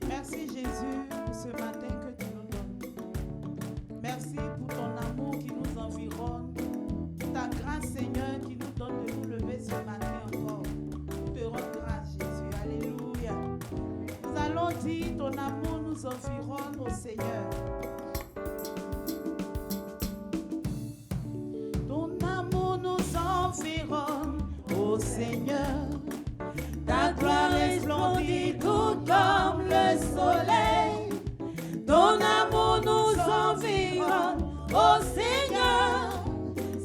Merci Jésus pour ce matin que tu nous donnes. Merci pour ton amour qui nous environne, pour ta grâce Seigneur qui nous donne de nous lever ce matin encore. Nous te rendons grâce Jésus. Alléluia. Nous allons dire ton amour nous environne au Seigneur. Ton amour nous environne au Seigneur. Ta gloire resplendit tout comme le soleil. Ton amour nous environne, ô Seigneur.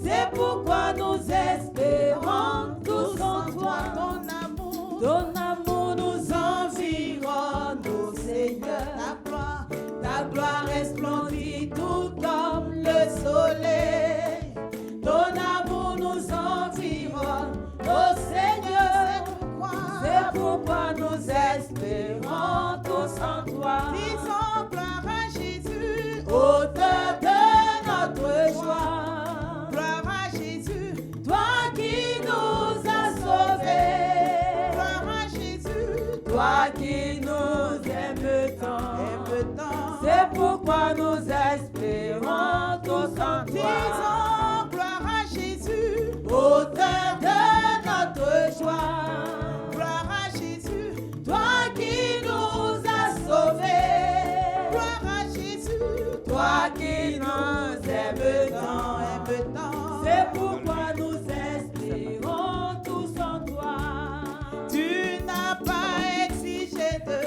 C'est pourquoi nous espérons tous en toi. Ton amour nous environne, ô Seigneur. Ta gloire resplendit tout comme le soleil. Ton amour nous environne, ô Seigneur. C'est pourquoi nous espérons tous en toi. Disons gloire à Jésus, auteur de notre joie. Gloire à Jésus, toi qui nous as sauvés. Gloire à Jésus, toi qui nous aimes tant. C'est pourquoi nous espérons tous en toi. Disons gloire à Jésus, auteur de notre joie. Toi qui nous aimes tant, c'est pourquoi nous espérons tous en toi. Tu n'as pas exigé de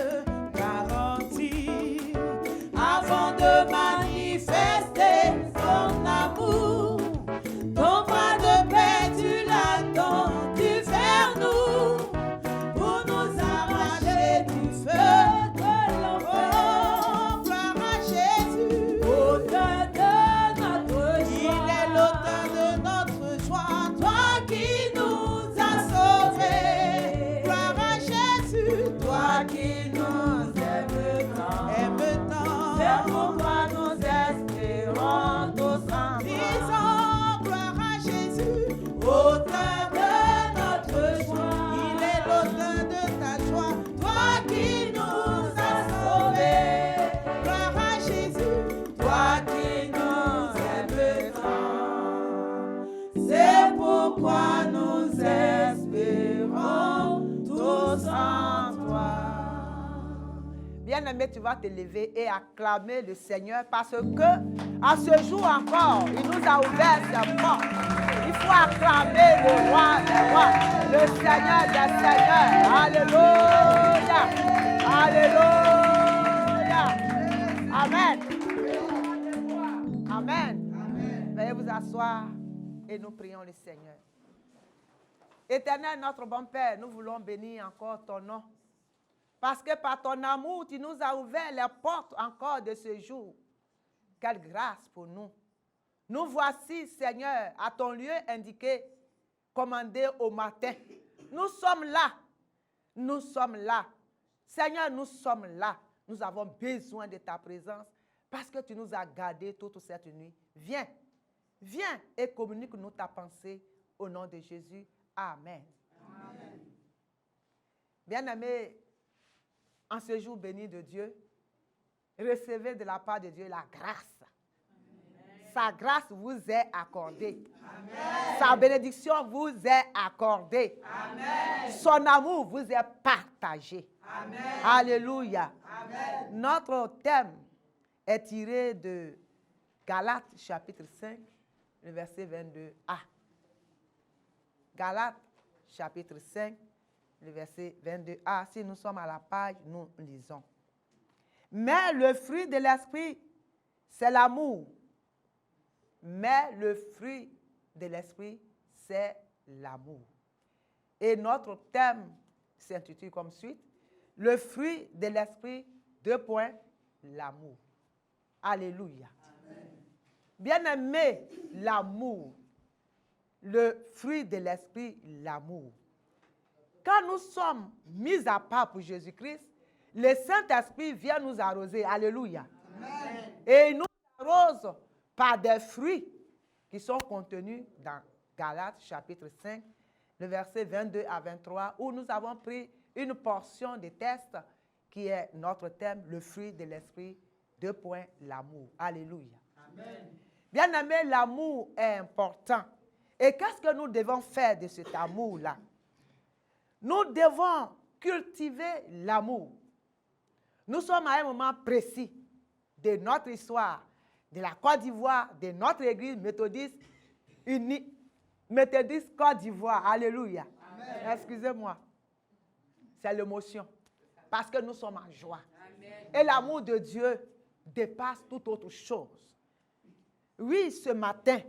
garantie avant de manifester ton amour. Ton bras de paix, tu l'as tendu vers nous pour nous arracher du feu de l'enfer. Bien-aimé, tu vas te lever et acclamer le Seigneur parce que à ce jour encore, il nous a ouvert ses portes. Il faut acclamer le roi des rois, le Seigneur des seigneurs. Alléluia. Alléluia. Amen. Amen. Veuillez vous asseoir et nous prions le Seigneur. Éternel, notre bon Père, nous voulons bénir encore ton nom. Parce que par ton amour, tu nous as ouvert les portes encore de ce jour. Quelle grâce pour nous. Nous voici, Seigneur, à ton lieu indiqué, commandé au matin. Nous sommes là. Nous sommes là. Seigneur, nous sommes là. Nous avons besoin de ta présence parce que tu nous as gardés toute cette nuit. Viens. Viens et communique-nous ta pensée au nom de Jésus. Amen. Amen. Bien-aimés, en ce jour béni de Dieu, recevez de la part de Dieu la grâce. Amen. Sa grâce vous est accordée. Amen. Sa bénédiction vous est accordée. Amen. Son amour vous est partagé. Amen. Alléluia. Amen. Notre thème est tiré de Galates chapitre 5, le verset 22a. Galates chapitre 5, le verset 22a. Si nous sommes à la page, nous lisons. Mais le fruit de l'esprit, c'est l'amour. Mais le fruit de l'esprit, c'est l'amour. Et notre thème s'intitule comme suite, le fruit de l'esprit, l'amour. Alléluia. Bien-aimé, l'amour, le fruit de l'esprit, l'amour. Quand nous sommes mis à part pour Jésus-Christ, le Saint-Esprit vient nous arroser. Alléluia. Amen. Et il nous arrose par des fruits qui sont contenus dans Galates chapitre 5, le verset 22 à 23, où nous avons pris une portion de texte qui est notre thème, le fruit de l'esprit, l'amour. Alléluia. Amen. Bien-aimé, l'amour est important. Et qu'est-ce que nous devons faire de cet amour-là? Nous devons cultiver l'amour. Nous sommes à un moment précis de notre histoire, de la Côte d'Ivoire, de notre église méthodiste unie, méthodiste Côte d'Ivoire. Alléluia. Amen. Excusez-moi. C'est l'émotion. Parce que nous sommes en joie. Amen. Et l'amour de Dieu dépasse toute autre chose. Oui, ce matin,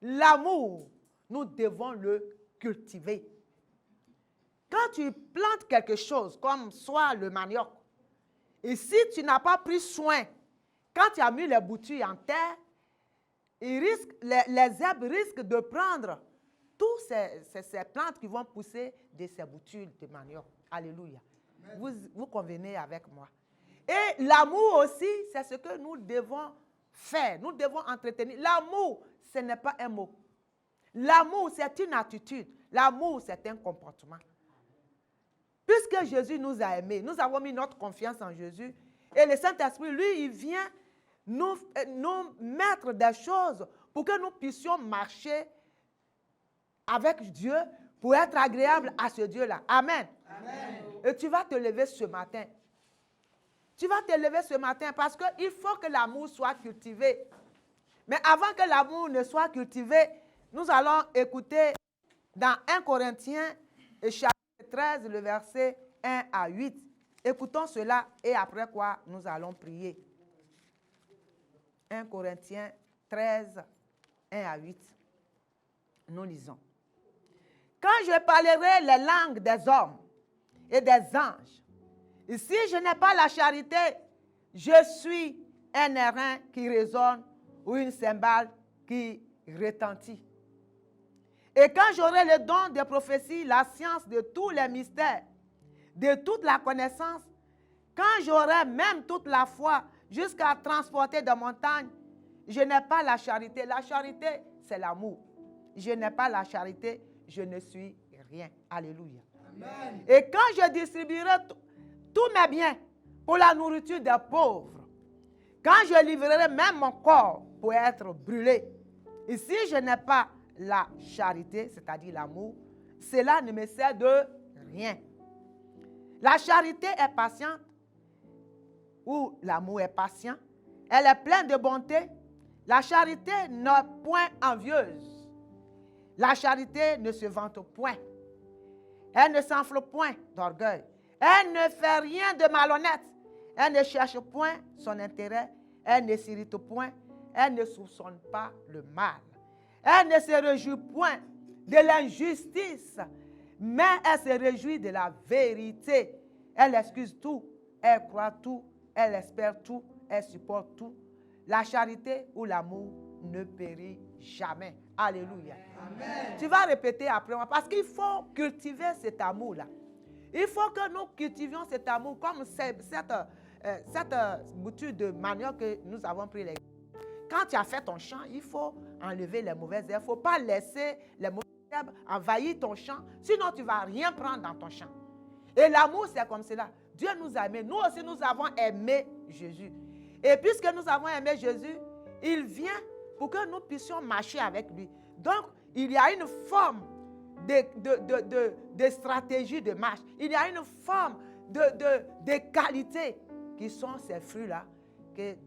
l'amour, nous devons le cultiver. Quand tu plantes quelque chose, comme soit le manioc, et si tu n'as pas pris soin, quand tu as mis les boutures en terre, les herbes risquent de prendre toutes ces plantes qui vont pousser de ces boutures de manioc. Alléluia. Vous convenez avec moi. Et l'amour aussi, c'est ce que nous devons faire. Nous devons entretenir. L'amour, ce n'est pas un mot. L'amour, c'est une attitude. L'amour, c'est un comportement. Puisque Jésus nous a aimés, nous avons mis notre confiance en Jésus. Et le Saint-Esprit, lui, il vient nous mettre des choses pour que nous puissions marcher avec Dieu pour être agréable à ce Dieu-là. Amen. Amen. Et tu vas te lever ce matin. Tu vas te lever ce matin parce qu'il faut que l'amour soit cultivé. Mais avant que l'amour ne soit cultivé, nous allons écouter dans 1 Corinthiens, chapitre 13, le verset 1 à 8. Écoutons cela et après quoi nous allons prier. 1 Corinthiens 13, 1 à 8. Nous lisons. Quand je parlerai les langues des hommes et des anges, et si je n'ai pas la charité, je suis un airain qui résonne ou une cymbale qui retentit. Et quand j'aurai le don de prophétie, la science de tous les mystères, de toute la connaissance, quand j'aurai même toute la foi jusqu'à transporter des montagnes, je n'ai pas la charité. La charité, c'est l'amour. Je n'ai pas la charité, je ne suis rien. Alléluia. Amen. Et quand je distribuerai tous mes biens pour la nourriture des pauvres, quand je livrerai même mon corps pour être brûlé, et si je n'ai pas la charité, c'est-à-dire l'amour, cela ne me sert de rien. La charité est patiente, ou l'amour est patient. Elle est pleine de bonté. La charité n'est point envieuse. La charité ne se vante point. Elle ne s'enfle point d'orgueil. Elle ne fait rien de malhonnête. Elle ne cherche point son intérêt. Elle ne s'irrite point. Elle ne soupçonne pas le mal. Elle ne se réjouit point de l'injustice, mais elle se réjouit de la vérité. Elle excuse tout, elle croit tout, elle espère tout, elle supporte tout. La charité ou l'amour ne périt jamais. Alléluia. Amen. Tu vas répéter après moi parce qu'il faut cultiver cet amour-là. Il faut que nous cultivions cet amour comme cette bouture de manioc que nous avons pris. Quand tu as fait ton champ, il faut enlever les mauvaises herbes. Il ne faut pas laisser les mauvaises herbes envahir ton champ. Sinon, tu ne vas rien prendre dans ton champ. Et l'amour, c'est comme cela. Dieu nous a aimés. Nous aussi, nous avons aimé Jésus. Et puisque nous avons aimé Jésus, il vient pour que nous puissions marcher avec lui. Donc, il y a une forme de stratégie de marche. Il y a une forme de qualité qui sont ces fruits-là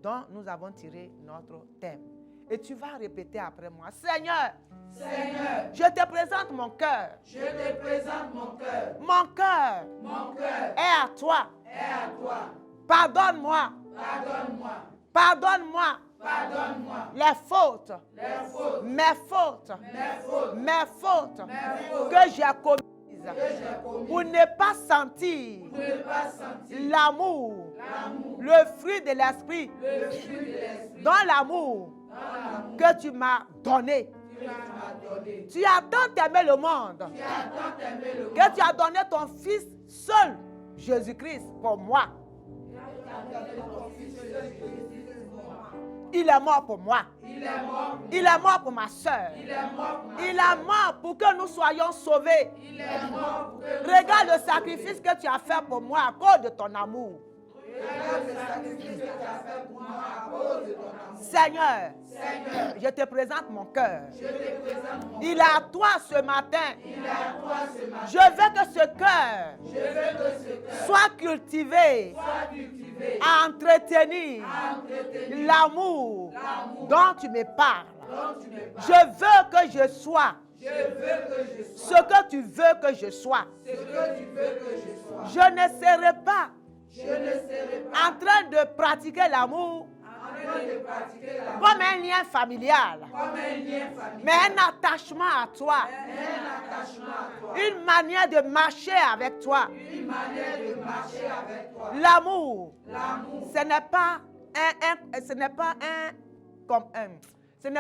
dont nous avons tiré notre thème. Et tu vas répéter après moi. Seigneur, Seigneur, je te présente mon cœur. Je te présente mon cœur. Mon cœur est à toi. Est à toi. Pardonne-moi. Pardonne-moi. Pardonne-moi. Pardonne-moi. Les fautes. Les fautes. Mes fautes. Mes fautes. Mes fautes. Mes fautes. Que j'ai commises. pour ne pas sentir l'amour, le fruit de l'esprit, dans l'amour que tu m'as donné. Tu as tant aimé le monde que tu as donné ton Fils seul, Jésus-Christ, pour moi. Il est mort pour moi. Il est mort pour ma soeur. Il est mort pour que nous soyons sauvés. Regarde le sacrifice que tu as fait pour moi à cause de ton amour. Seigneur, je te présente mon cœur. Il est à toi ce matin. Je veux que ce cœur soit cultivé à entretenir l'amour dont tu me parles. Je veux que je sois ce que tu veux que je sois. Je ne serai pas en train de pratiquer l'amour comme un lien familial, mais un attachement à toi, une manière de marcher avec toi. L'amour, ce n'est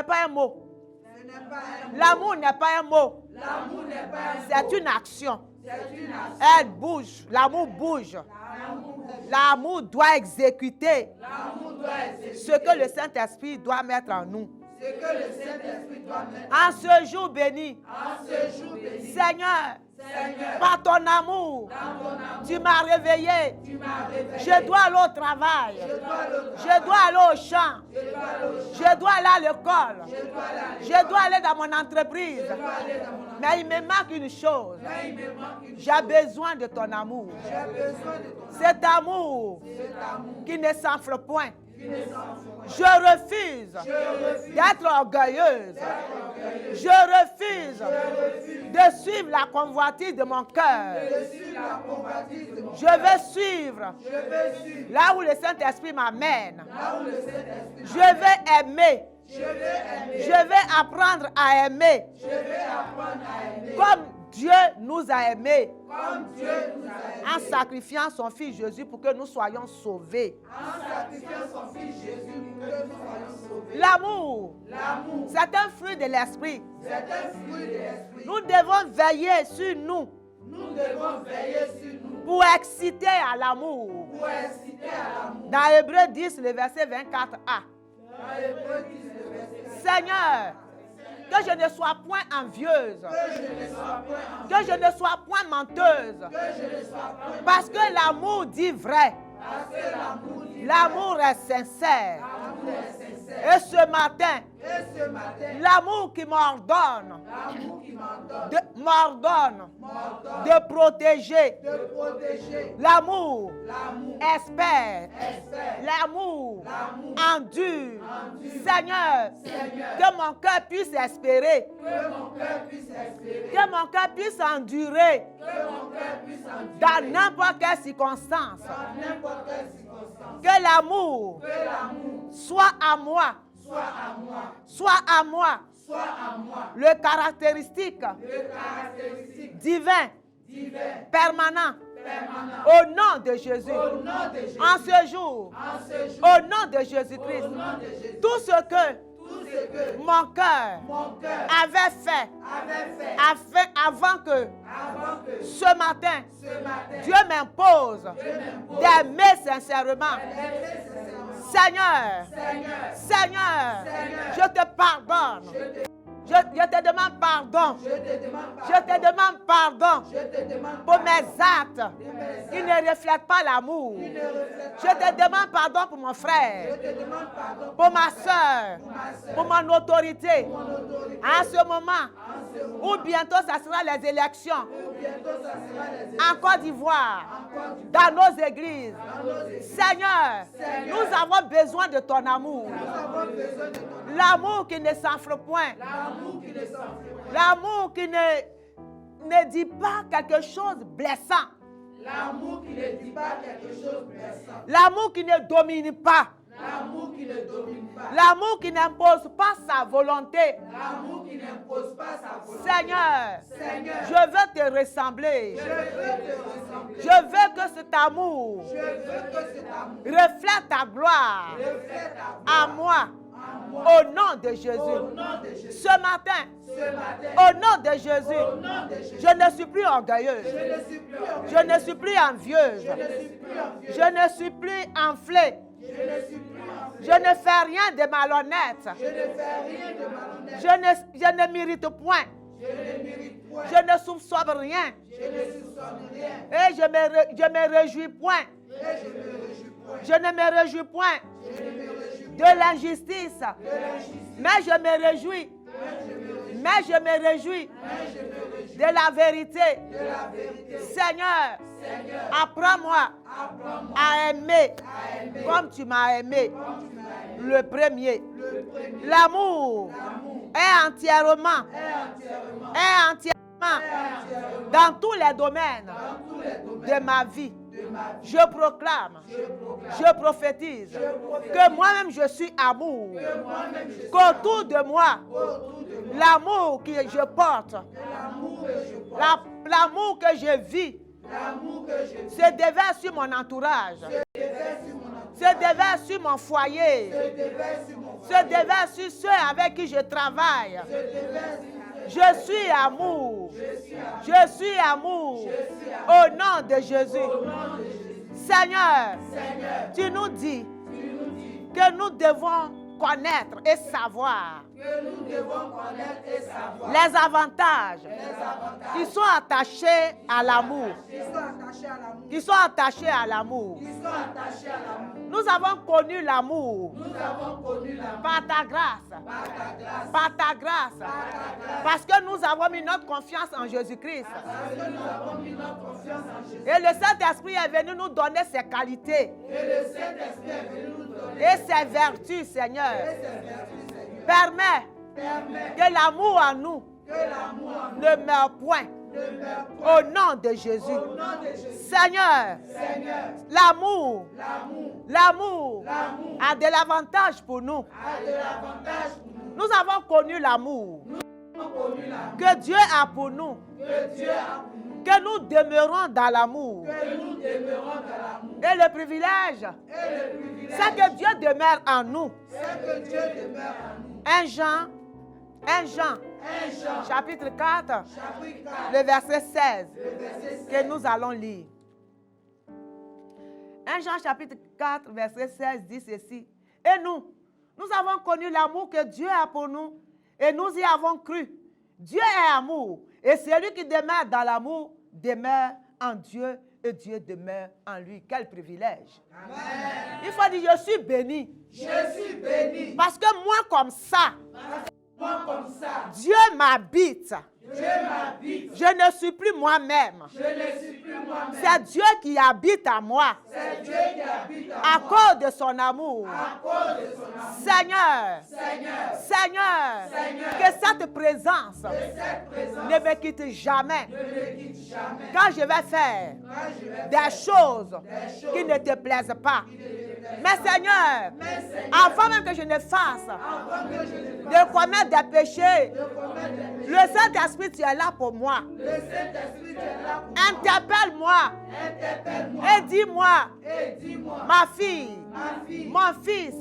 pas un mot. L'amour n'est pas un mot. C'est une action. Elle bouge. L'amour bouge. L'amour doit exécuter ce que le Saint-Esprit doit mettre en nous. En ce jour béni, Seigneur, par ton amour, tu m'as réveillé. Je dois aller au travail. Je dois aller au champ. Je dois aller à l'école. Je dois aller dans mon entreprise. Mais il me manque une chose. J'ai besoin de ton amour. Cet amour qui ne s'enfle point. Je refuse d'être orgueilleuse. Je refuse de suivre la convoitise de mon cœur. Je vais suivre là où le Saint-Esprit m'amène. Je vais aimer. Je vais apprendre à aimer. Comme Dieu nous a aimés. En sacrifiant son Fils Jésus pour que nous soyons sauvés. L'amour, c'est un fruit de l'esprit. Nous devons veiller sur nous. Pour exciter à l'amour. Dans Hébreux 10, le verset 24a. Seigneur, que je ne sois point envieuse, que je ne sois point menteuse, parce que l'amour dit vrai, l'amour est sincère. Et ce matin, l'amour qui m'ordonne de protéger, l'amour espère, l'amour endure. Seigneur, que mon cœur puisse espérer, que mon cœur puisse endurer dans n'importe quelle circonstance. Que l'amour soit à moi, le caractéristique divin, permanent, au nom de Jésus. En ce jour, au nom de Jésus-Christ, tout ce que mon cœur avait fait avant que ce matin, Dieu m'impose d'aimer sincèrement. Seigneur, je te pardonne. Je te demande pardon. Je te demande pardon pour mes actes qui ne reflètent pas l'amour. Je te demande pardon pour mon frère, pour ma soeur, pour mon autorité. En ce moment, où bientôt ça sera les élections en Côte d'Ivoire, dans nos églises. Seigneur, nous avons besoin de ton amour. L'amour qui ne s'enfle point. L'amour qui ne dit pas quelque chose de blessant. L'amour qui ne dit pas quelque chose de blessant. L'amour qui ne domine pas. L'amour qui ne domine pas. L'amour qui n'impose pas sa volonté. L'amour qui n'impose pas sa volonté. Seigneur, Seigneur, je veux te ressembler. je veux te ressembler. Je veux que cet amour Je veux que cet amour reflète ta gloire reflète ta à gloire moi. à moi. Au nom de Au Jésus. nom de Jésus. Ce matin, Ce matin, au nom de Jésus, au nom de Jésus, je ne suis plus orgueilleuse. je ne suis plus orgueilleuse. Je ne suis plus envieuse. Je ne suis plus envieuse. Je ne suis plus enflée. Je ne suis plus envieuse. Je ne fais rien de malhonnête. Je ne fais rien de malhonnête. Je ne m'irrite point. Je ne mérite point. Je ne soupçonne rien. Je ne soupçonne rien. Et je me réjouis point. Et je me réjouis point. Je ne me réjouis point Je ne me réjouis de l'injustice. de l'injustice. Mais je me réjouis. Mais je me réjouis de la vérité. De la vérité. Seigneur, Seigneur, apprends-moi apprends-moi à aimer à aimer comme tu m'as aimé. comme tu m'as aimé. Le premier. Le premier. L'amour L'amour est entièrement est entièrement dans tous les domaines dans tous les domaines de ma vie. de ma vie. Je proclame, je prophétise que moi-même je suis amour. Que moi-même je suis Qu'autour de moi, autour de moi. l'amour que je porte, L'amour que je porte. l'amour que je vis, L'amour que je se déverse sur mon entourage, déverse sur mon entourage. se déverse sur mon foyer, Se déverse sur mon se déverse sur ceux avec qui je travaille. Se déverse Je suis amour. Je suis amour. Au nom de Jésus. au nom de Jésus. Seigneur, Seigneur, tu nous dis tu nous dis que nous devons connaître et savoir que nous devons connaître et savoir les avantages les avantages qui sont attachés à l'amour. qui sont attachés à l'amour. Qui sont attachés à l'amour. Qui sont attachés à l'amour. Nous avons connu l'amour Nous avons connu l'amour par ta grâce. par ta grâce. Par ta grâce. Parce que nous avons mis notre confiance en Jésus-Christ. Parce que nous avons mis notre confiance en Jésus. Et le Saint-Esprit est venu nous donner ses qualités Et le Saint-Esprit est venu nous donner et ses vertus, Seigneur. ses vertus, Seigneur. Permets Permets que l'amour en nous que l'amour en nous ne meure point. ne meure point. Au nom de Jésus. Au nom de Jésus. Seigneur, Seigneur, l'amour, l'amour a de l'avantage pour nous. a de l'avantage pour nous. Nous avons connu l'amour Nous avons connu l'amour que Dieu a pour nous. que Dieu a pour nous. Que nous demeurons dans l'amour. Que nous demeurons dans l'amour. Et le privilège, Et le privilège, c'est que Dieu demeure en nous. c'est que Dieu demeure en nous. 1 Jean, 1 Jean, chapitre 4, chapitre 4, le verset 16, le verset 16. que nous allons lire. 1 Jean chapitre 4, verset 16 dit ceci. Et nous avons connu l'amour que Dieu a pour nous et nous y avons cru. Dieu est amour et celui qui demeure dans l'amour demeure en Dieu et Dieu demeure en lui. Quel privilège. Amen. Il faut dire, je suis béni. Je suis béni. Parce que moi comme ça, Moi comme ça, Dieu m'habite. Dieu m'habite. Je ne suis plus moi-même. Je ne suis plus moi-même. C'est Dieu qui habite en moi C'est Dieu qui habite en à moi. cause de son amour. À cause de son amour. Seigneur, Seigneur, Seigneur, Seigneur, que cette présence que cette présence ne me quitte jamais. ne me quitte jamais. Quand je vais faire Quand je vais des choses choses qui ne te plaisent pas. qui ne te plaisent Mais Seigneur, Mais Seigneur, avant même que je ne fasse avant que je ne de commettre des péchés, de commettre des péchés, le Saint-Esprit, tu es là pour moi. le Saint-Esprit est là pour moi. Interpelle-moi Interpelle-moi et dis-moi, et dis-moi, ma fille, ma fille, mon fils,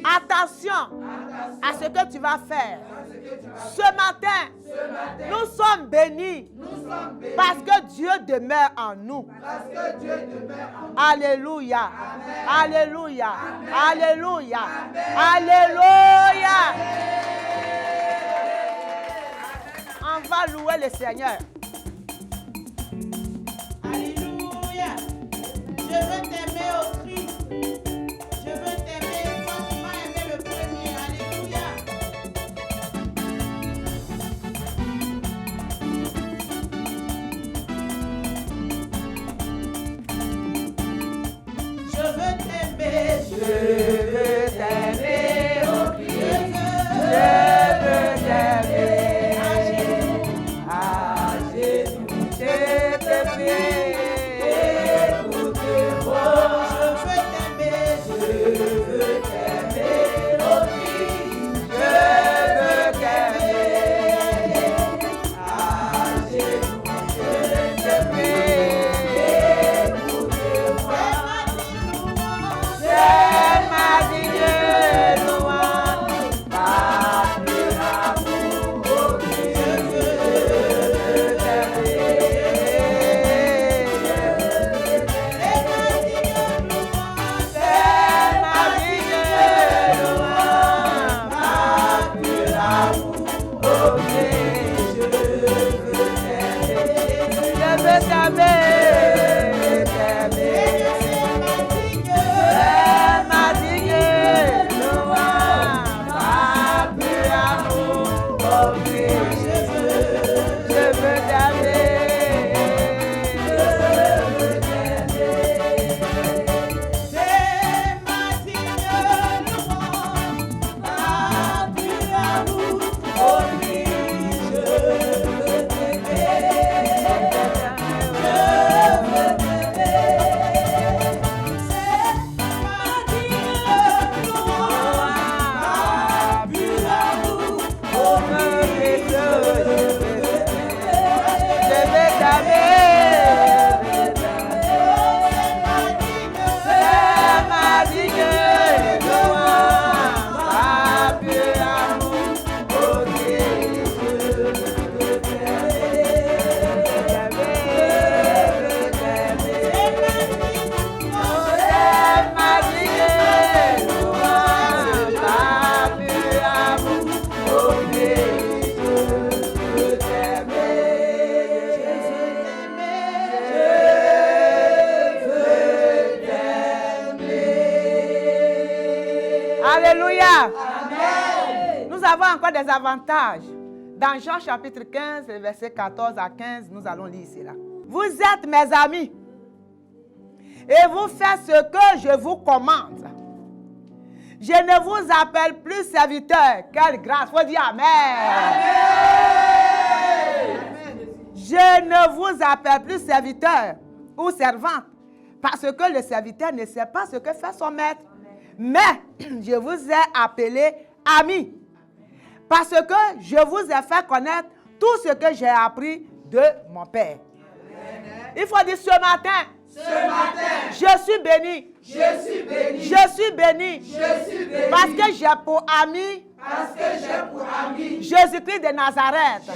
attention attention à ce que tu vas faire. à ce que tu vas faire. Ce matin, Ce matin, nous sommes bénis nous sommes bénis parce que Dieu demeure en nous. parce que Dieu demeure en nous. Alléluia. Alléluia. Alléluia. Amen. Alléluia. On va louer le Seigneur. Alléluia. Je veux t'aimer autrui. Je veux t'aimer comme tu m'as aimé le premier. Alléluia. Je veux t'aimer. Je veux t'aimer, oh je veux t'aimer. À Jésus. Alléluia. Amen. Nous avons encore des avantages. Dans Jean chapitre 15, verset 14 à 15, nous allons lire cela. Vous êtes mes amis et vous faites ce que je vous commande. Je ne vous appelle plus serviteur. Quelle grâce. Il faut dire Amen. Amen. Je ne vous appelle plus serviteur ou servante parce que le serviteur ne sait pas ce que fait son maître. Mais je vous ai appelé amis parce que je vous ai fait connaître tout ce que j'ai appris de mon Père. Amen. Il faut dire ce matin. Je suis béni. Je suis béni. Je suis béni. Je suis béni. Parce que j'ai pour ami. Jésus-Christ de Nazareth.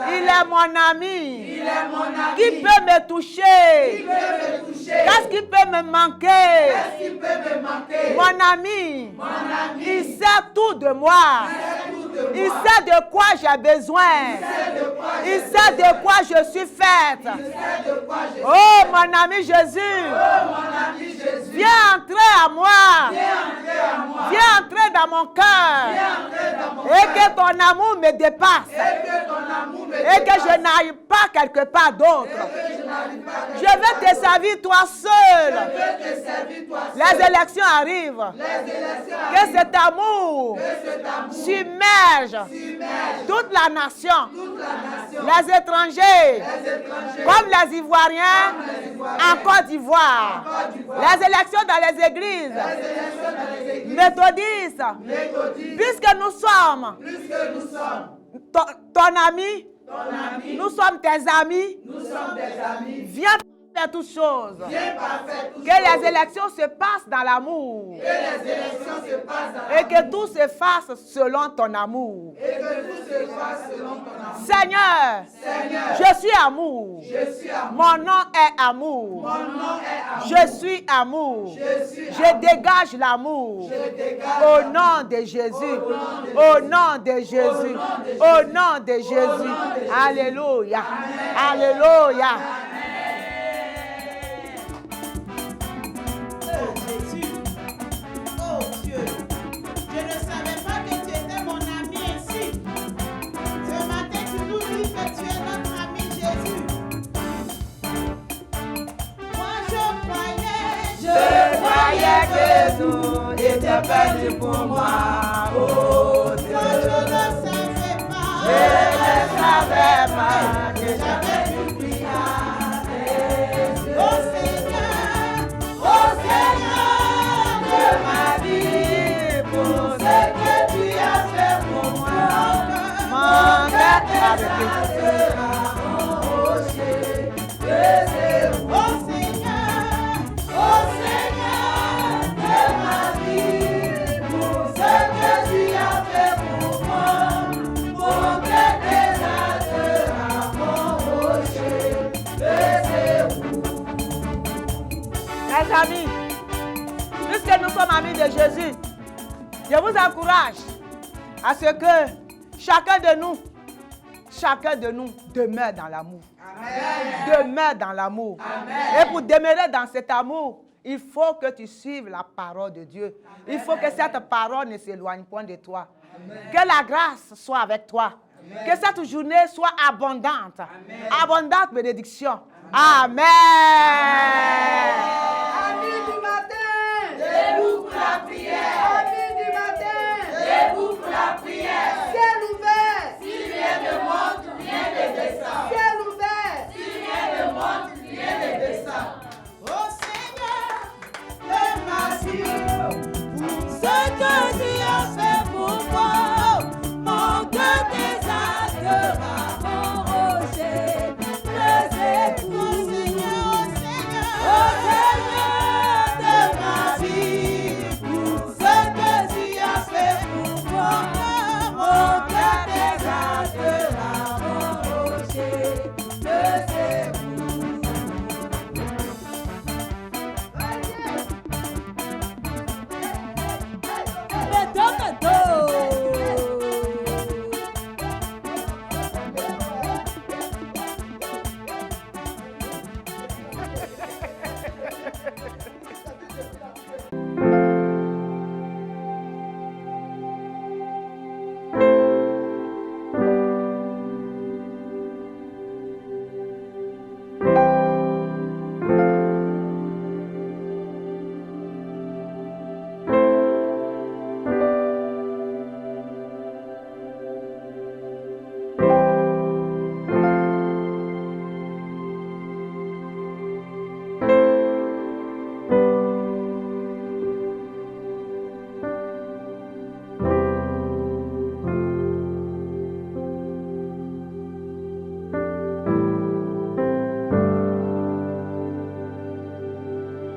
Il est mon ami. Qui peut me toucher? Qu'est-ce qui peut me manquer? Mon ami. Il sait tout de moi. Il sait de quoi j'ai besoin. Il sait de quoi je suis faite. Oh, mon ami Jésus. Viens entrer à moi. Viens entrer dans mon cœur. Et que ton amour me dépasse. Et que je n'aille pas quelque part d'autre. Je veux te servir toi seul. Les élections arrivent. Que cet amour submerge toute la nation. Les étrangers, comme les Ivoiriens en Côte d'Ivoire. Les élections dans les églises. Méthodistes. Puisque nous sommes ton ami, nous sommes tes amis, viens faire toutes choses. Que les élections se passent dans l'amour. Et que tout se fasse selon ton amour. Seigneur, je suis amour. Mon nom est amour. Je suis amour. Je dégage l'amour. Au nom de Jésus. Au nom de Jésus. Au nom de Jésus. Alléluia. Alléluia. Que tout était perdu pour moi, oh Dieu. Je ne savais pas que j'avais dû prier. Oh Seigneur de ma vie, pour ce que tu as fait pour moi, mon cœur sera mon rocher. Oh Seigneur de ma vie, pour ce que tu as fait pour moi, mon cœur sera mon rocher. Mes amis, puisque nous sommes amis de Jésus, je vous encourage à ce que chacun de nous, chacun de nous demeure dans l'amour. Demeure dans l'amour. Et pour demeurer dans cet amour, il faut que tu suives la parole de Dieu. Il faut que cette parole ne s'éloigne point de toi. Que la grâce soit avec toi. Que cette journée soit abondante. Abondante bénédiction. Amen.